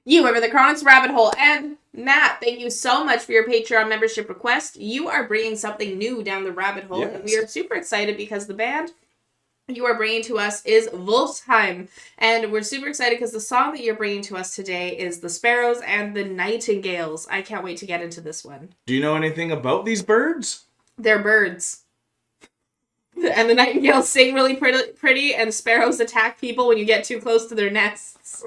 You are the Chronic's Rabbit Hole. And Matt, thank you so much for your Patreon membership request. You are bringing something new down the rabbit hole. Yes. And we are super excited because the band you are bringing to us is WOLFSHEIM. And we're super excited because the song that you're bringing to us today is the Sparrows and the Nightingales. I can't wait to get into this one. Do you know anything about these birds? They're birds. And the nightingales sing really pretty, and sparrows attack people when you get too close to their nests.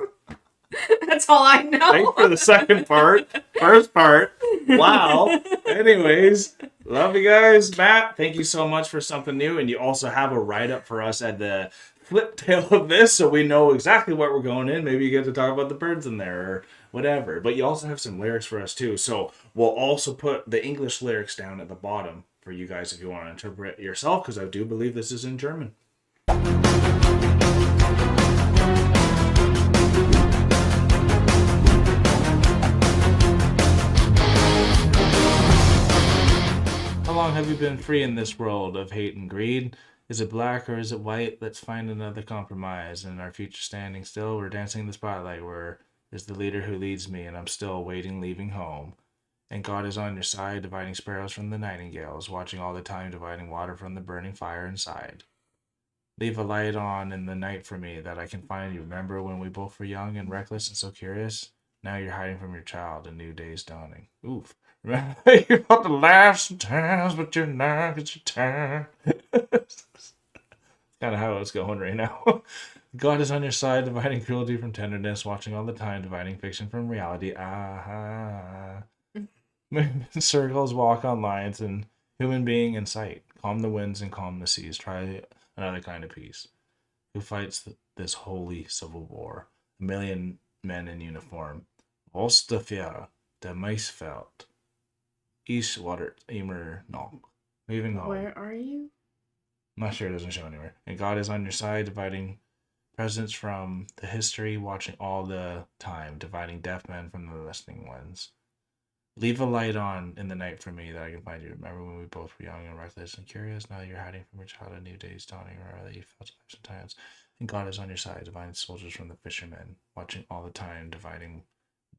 That's all I know. Thanks for the second part. First part. Wow. Anyways, love you guys. Matt, thank you so much for something new. And you also have a write-up for us at the flip tail of this, so we know exactly what we're going in. Maybe you get to talk about the birds in there or whatever. But you also have some lyrics for us too. So we'll also put the English lyrics down at the bottom for you guys if you want to interpret it yourself, because I do believe this is in German. How long have you been free in this world of hate and greed? Is it black or is it white? Let's find another compromise. In our future standing still, we're dancing in the spotlight where is the leader who leads me, and I'm still waiting, leaving home. And God is on your side, dividing sparrows from the nightingales, watching all the time, dividing water from the burning fire inside. Leave a light on in the night for me that I can find you. Remember when we both were young and reckless and so curious? Now you're hiding from your child, a new day's dawning. Oof. Remember you're about to laugh sometimes, but you're not, it's your turn. That's kind of how it's going right now. God is on your side, dividing cruelty from tenderness, watching all the time, dividing fiction from reality. Ah. Circles walk on lines, and human being in sight. Calm the winds and calm the seas. Try another kind of peace. Who fights this holy civil war? A million men in uniform. Volstafia, der Maisfeld. East water, Emer, no. Leaving home. Where are you? I'm not sure, it doesn't show anywhere. And God is on your side, dividing presence from the history, watching all the time, dividing deaf men from the listening ones. Leave a light on in the night for me that I can find you. Remember when we both were young and reckless and curious? Now you're hiding from your child, a new day's dawning, or that you felt life sometimes. And God is on your side, dividing soldiers from the fishermen, watching all the time, dividing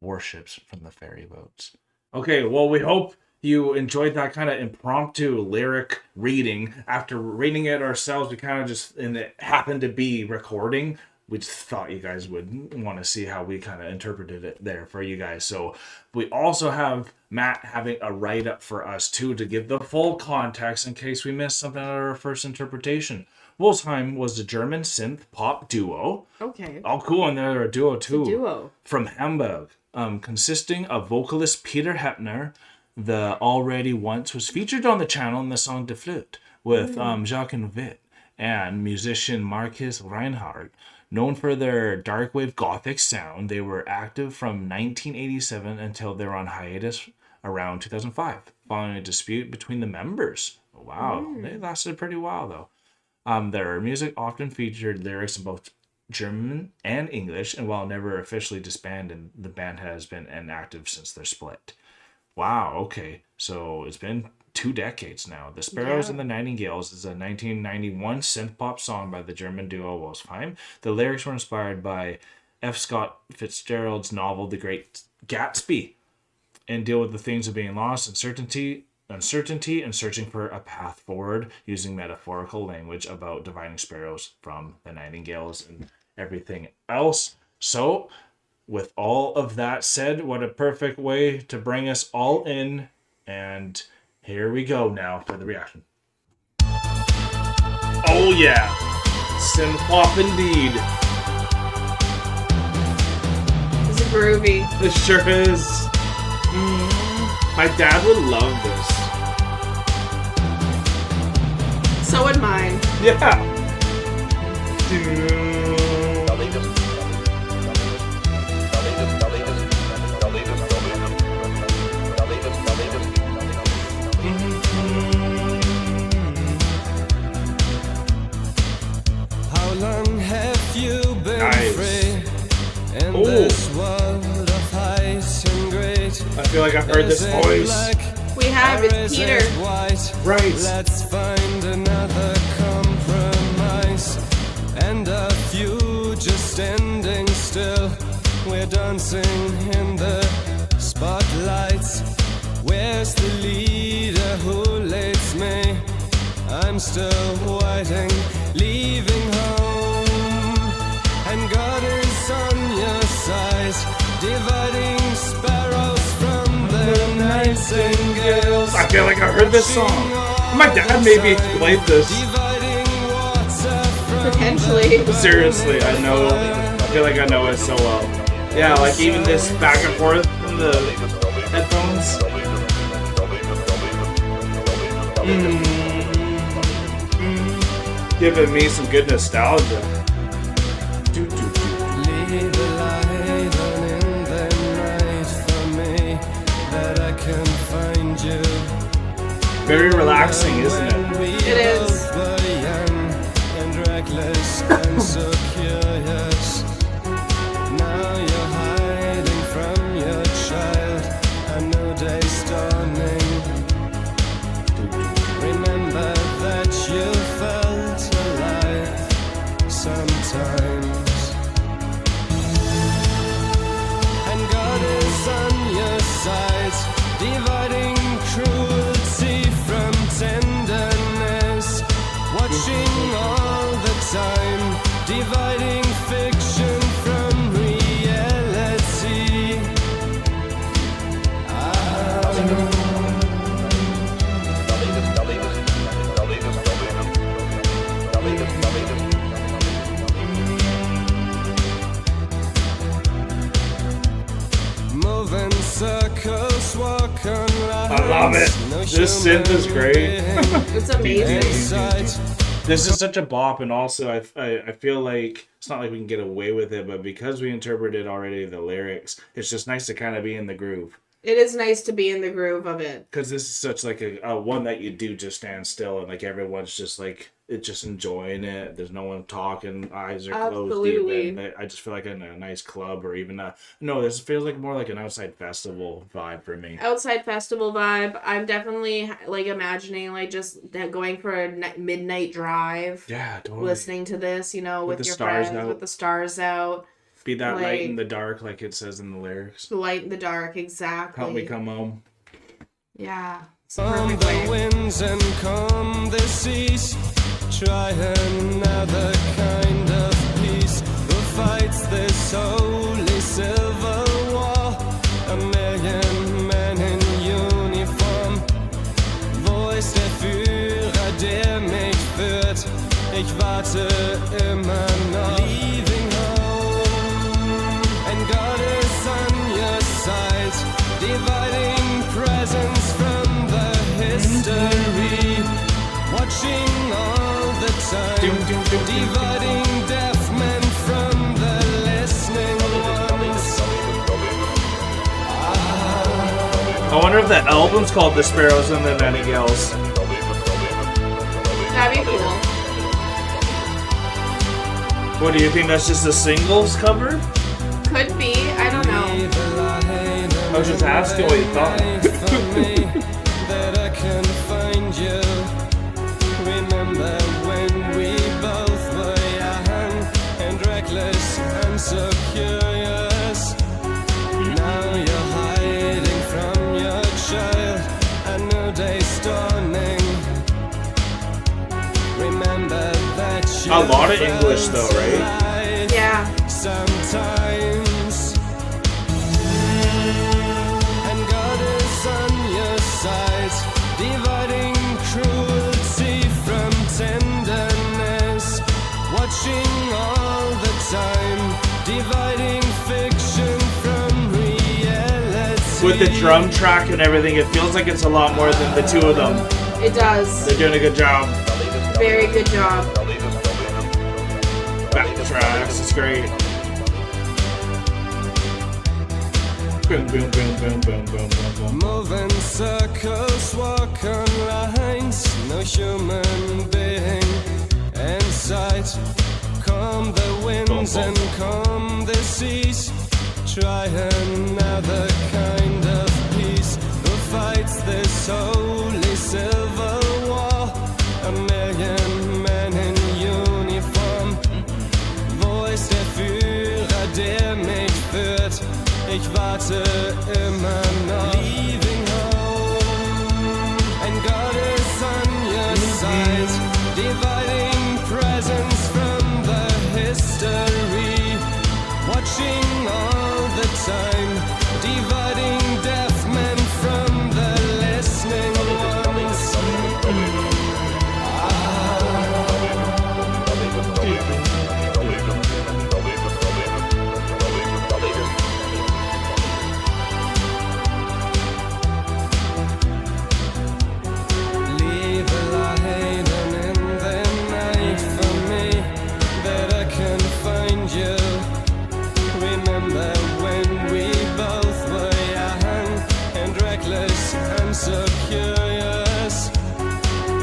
warships from the ferry boats. Okay, well, we hope you enjoyed that kind of impromptu lyric reading. After reading it ourselves, we kind of just, and it happened to be recording. We just thought you guys would want to see how we kind of interpreted it there for you guys. So we also have Matt having a write-up for us too to give the full context in case we missed something out of our first interpretation. WOLFSHEIM was a German synth pop duo. Okay. Oh, cool. And they're a duo too. It's a duo. From Hamburg, consisting of vocalist Peter Heppner. The Already Once was featured on the channel in the song De Flute with Jacques and Witt, and musician Marcus Reinhardt. Known for their darkwave gothic sound, they were active from 1987 until they were on hiatus around 2005, following a dispute between the members. Wow, they lasted a pretty while though. Their music often featured lyrics in both German and English, and while never officially disbanded, the band has been inactive since their split. Wow, okay, so it's been 2 decades now. The Sparrows and the Nightingales is a 1991 synth-pop song by the German duo WOLFSHEIM. The lyrics were inspired by F. Scott Fitzgerald's novel The Great Gatsby and deal with the themes of being lost, uncertainty, and searching for a path forward using metaphorical language about dividing sparrows from the nightingales and everything else. So, with all of that said, what a perfect way to bring us all in, and here we go now for the reaction. Oh yeah! Synth pop indeed. This is groovy. This sure is. My dad would love this. So would mine. Yeah. How long have you been Nice. free in this world of height and great? I feel like I've heard this voice. We have it, Peter. Right. Let's find another compromise and a few just standing still we're dancing in the spotlights. Where's the leader who leads me? I'm still waiting, leaving home. And God is on your side, dividing sparrows from the nightingales. I feel like I heard this song. My dad maybe played this. Dividing water from Potentially. Seriously, I know. I feel like I know it so well. Yeah, like even this back and forth in the headphones. Giving me some good nostalgia. Leave a light on in the night for me, that I can find you. Very relaxing, isn't it? It is. Both were young and reckless and so curious. Now you're hiding from your child. A new day's dawning. Remember that you felt alive sometimes. And God is on your side, dividing cruelty from tenderness, watching all the time, dividing fiction from reality. Moving circles, walk on lines. I love it. This synth is great. It's amazing. This is such a bop, and also I feel like it's not like we can get away with it, but because we interpreted already the lyrics, it's just nice to kind of be in the groove. It is nice to be in the groove of it. Because this is such like a one that you do just stand still, and like everyone's just like just enjoying it. There's no one talking, eyes are closed. Absolutely. Even. I just feel like in a nice club or even this feels like more like an outside festival vibe for me. Outside festival vibe. I'm definitely like imagining like just going for a midnight drive. Yeah, totally. Listening to this, with the your stars friends, out. with the stars out. Be that like, light in the dark, like it says in the lyrics. The light in the dark, exactly. Help me come home. Yeah. It's a Come perfect the way. winds and come the seas. Try another kind of peace. Who fights this holy civil war? A million men in uniform. Wo ist der Führer, der mich führt? Ich warte immer noch. Leaving home, and God is on your side, dividing presence from the history, watching all the time, dividing deaf men from the listening ones. I wonder if that album's called The Sparrows and the Nightingales. That'd be cool. What do you think? That's just a singles cover? Could be. I don't know. I was just asking what you thought. That I can find you. Remember when we both were young and reckless and so curious. Now you're hiding from your child. A new day's dawning. Remember that you A lot of English though, right? right? Yeah. Sometimes. And God is on your side, dividing cruelty from tenderness, watching all the time, dividing fiction from reality. With the drum track and everything, it feels like it's a lot more than the two of them. It does. They're doing a good job. Very good job. Backtracks, it's great. Boom, boom, boom, boom, boom, boom, boom, boom. Moving circles, walk on lines, no human being in sight. Come the winds and come the seas. Try another kind of peace. Who fights this holy civil war? A million men in uniform. Wo ist der Führer, der mich führt? ich warte immer noch. Leaving home, and God is on your side, dividing presence from the history, watching all the time, dividing deaf men from the listening ones. Leave a light on in the night for me, that I can find you. Remember when we both were young and reckless and so curious.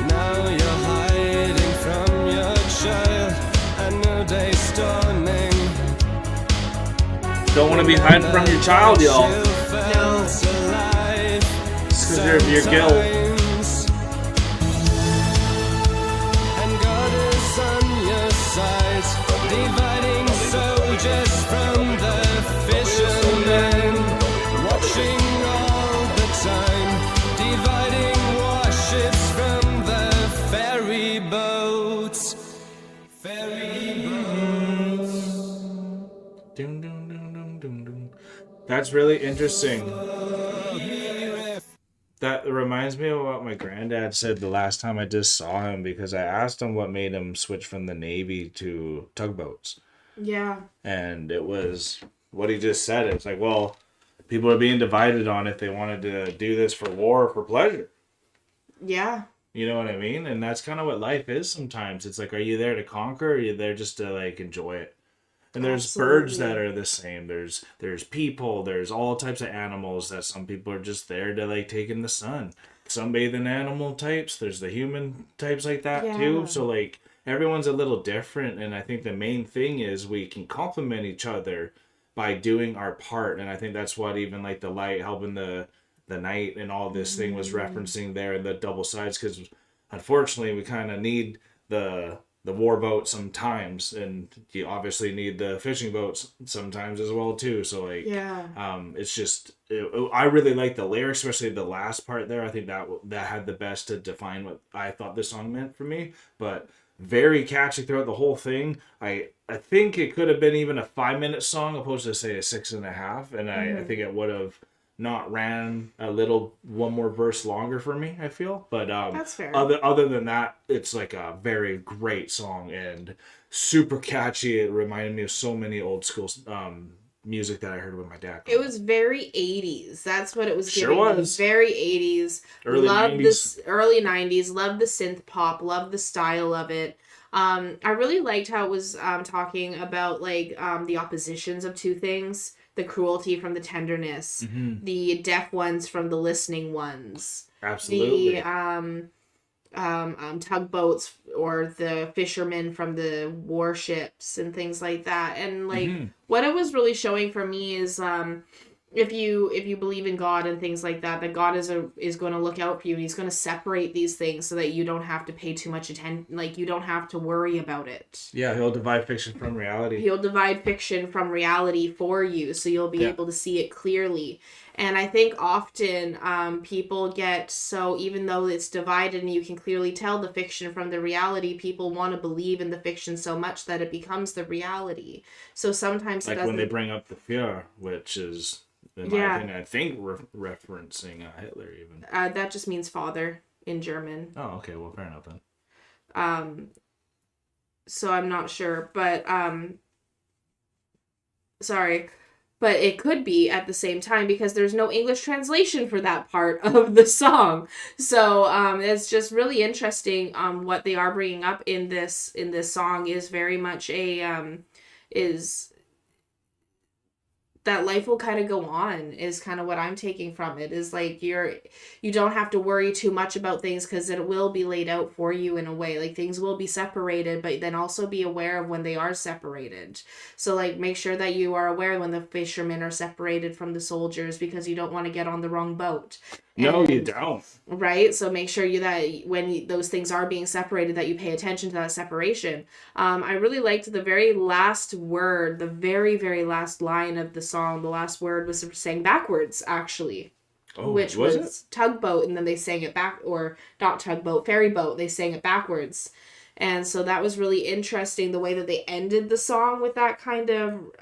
Now you're hiding from your child, a new day's dawning. Don't want to be hiding from your child, y'all. You felt alive, It's because of your guilt. sometimes. And God is on your side, dividing soldiers from the fishermen, watching all the time, dividing warships from the ferry boats. Ferry boats. Dum, dum, dum, dum, dum, dum. That's really interesting. That reminds me of what my granddad said the last time I just saw him, because I asked him what made him switch from the Navy to tugboats. Yeah. And it was what he just said. It's like, well, people are being divided on if they wanted to do this for war or for pleasure. Yeah. You know what I mean? And that's kind of what life is sometimes. It's like, are you there to conquer, or are you there just to like enjoy it? And there's birds that are the same. There's people. There's all types of animals that some people are just there to like take in the sun. Sunbathing animal types. There's the human types like that too. Yeah. So like everyone's a little different. And I think the main thing is we can complement each other by doing our part. And I think that's what even like the light helping the night and all this thing was referencing there, the double sides, because unfortunately we kind of need the war boat sometimes, and you obviously need the fishing boats sometimes as well too. So like it's just I really like the lyrics, especially the last part there. I think that had the best to define what I thought this song meant for me, but very catchy throughout the whole thing. I think it could have been even a 5-minute song opposed to say a 6.5, and I think it would have not ran a little one more verse longer for me, I feel. But That's fair. Other than that, it's like a very great song and super catchy. It reminded me of so many old school music that I heard with my dad. It was very 80s. That's what it was Sure giving me. was. Very 80s. Early Love 90s. this early 90s. Love the synth pop. Love the style of it. I really liked how it was talking about like the oppositions of two things. The cruelty from the tenderness. The deaf ones from the listening ones. Absolutely. The tugboats or the fishermen from the warships and things like that. And like what it was really showing for me is if you believe in God and things like that, that God is going to look out for you, and he's going to separate these things so that you don't have to pay too much attention, like you don't have to worry about it. Yeah, he'll divide fiction from reality. He'll divide fiction from reality for you, so you'll be able to see it clearly. And I think often people get so, even though it's divided and you can clearly tell the fiction from the reality, people want to believe in the fiction so much that it becomes the reality. So sometimes like when they bring up the fear, which is, in my opinion, I think referencing Hitler even. That just means father in German. Oh, okay. Well, fair enough then. So I'm not sure, but sorry. But it could be at the same time because there's no English translation for that part of the song. So it's just really interesting. What they are bringing up in this song is very much is that life will kind of go on, is kind of what I'm taking from it, is like you don't have to worry too much about things because it will be laid out for you in a way. Like things will be separated, but then also be aware of when they are separated. So like make sure that you are aware when the fishermen are separated from the soldiers because you don't want to get on the wrong boat. No, you don't. Right? So make sure that when those things are being separated, that you pay attention to that separation. I really liked the very last word, the very, very last line of the song. The last word was sang backwards, actually. Oh, which was tugboat, and then they sang it back, or not tugboat, ferry boat. They sang it backwards. And so that was really interesting, the way that they ended the song with that kind of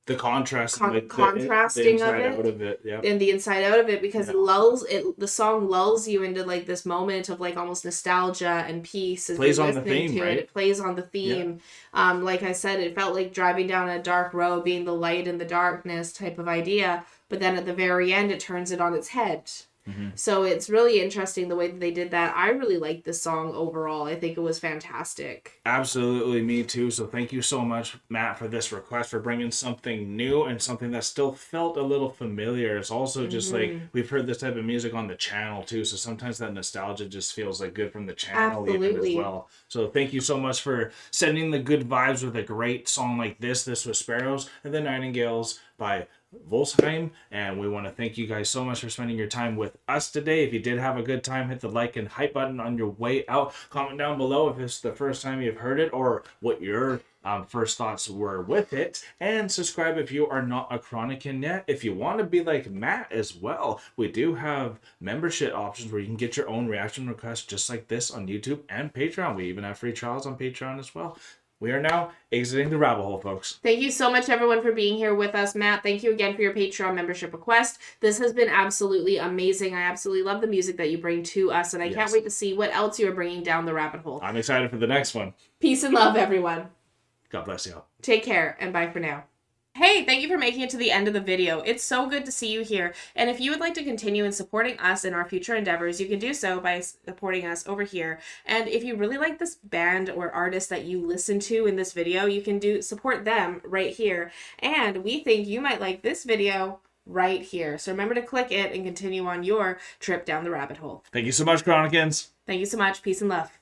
the contrast, contrasting the of out of it, yeah, and the inside out of it, because the song lulls you into like this moment of like almost nostalgia and peace. Plays on the theme, right? It plays on the theme. Yeah. Like I said, it felt like driving down a dark road, being the light in the darkness type of idea. But then at the very end, it turns it on its head. Mm-hmm. So it's really interesting the way that they did that. I really liked this song overall. I think it was fantastic. Absolutely, me too. So thank you so much, Matt, for this request, for bringing something new and something that still felt a little familiar. It's also just like, we've heard this type of music on the channel too, so sometimes that nostalgia just feels like good from the channel even as well. So thank you so much for sending the good vibes with a great song like this. This was Sparrows and the Nightingales by WOLFSHEIM, and we want to thank you guys so much for spending your time with us today. If you did have a good time, hit the like and hype button on your way out. Comment down below if it's the first time you've heard it or what your first thoughts were with it, and subscribe if you are not a Chronican yet. If you want to be like Matt as well, we do have membership options where you can get your own reaction requests just like this on YouTube and Patreon. We even have free trials on Patreon as well. We are now exiting the rabbit hole, folks. Thank you so much, everyone, for being here with us. Matt, thank you again for your Patreon membership request. This has been absolutely amazing. I absolutely love the music that you bring to us, and I can't wait to see what else you are bringing down the rabbit hole. I'm excited for the next one. Peace and love, everyone. God bless you. Take care, and bye for now. Hey, thank you for making it to the end of the video. It's so good to see you here. And if you would like to continue in supporting us in our future endeavors, you can do so by supporting us over here. And if you really like this band or artist that you listen to in this video, you can support them right here. And we think you might like this video right here. So remember to click it and continue on your trip down the rabbit hole. Thank you so much, Chronicans. Thank you so much. Peace and love.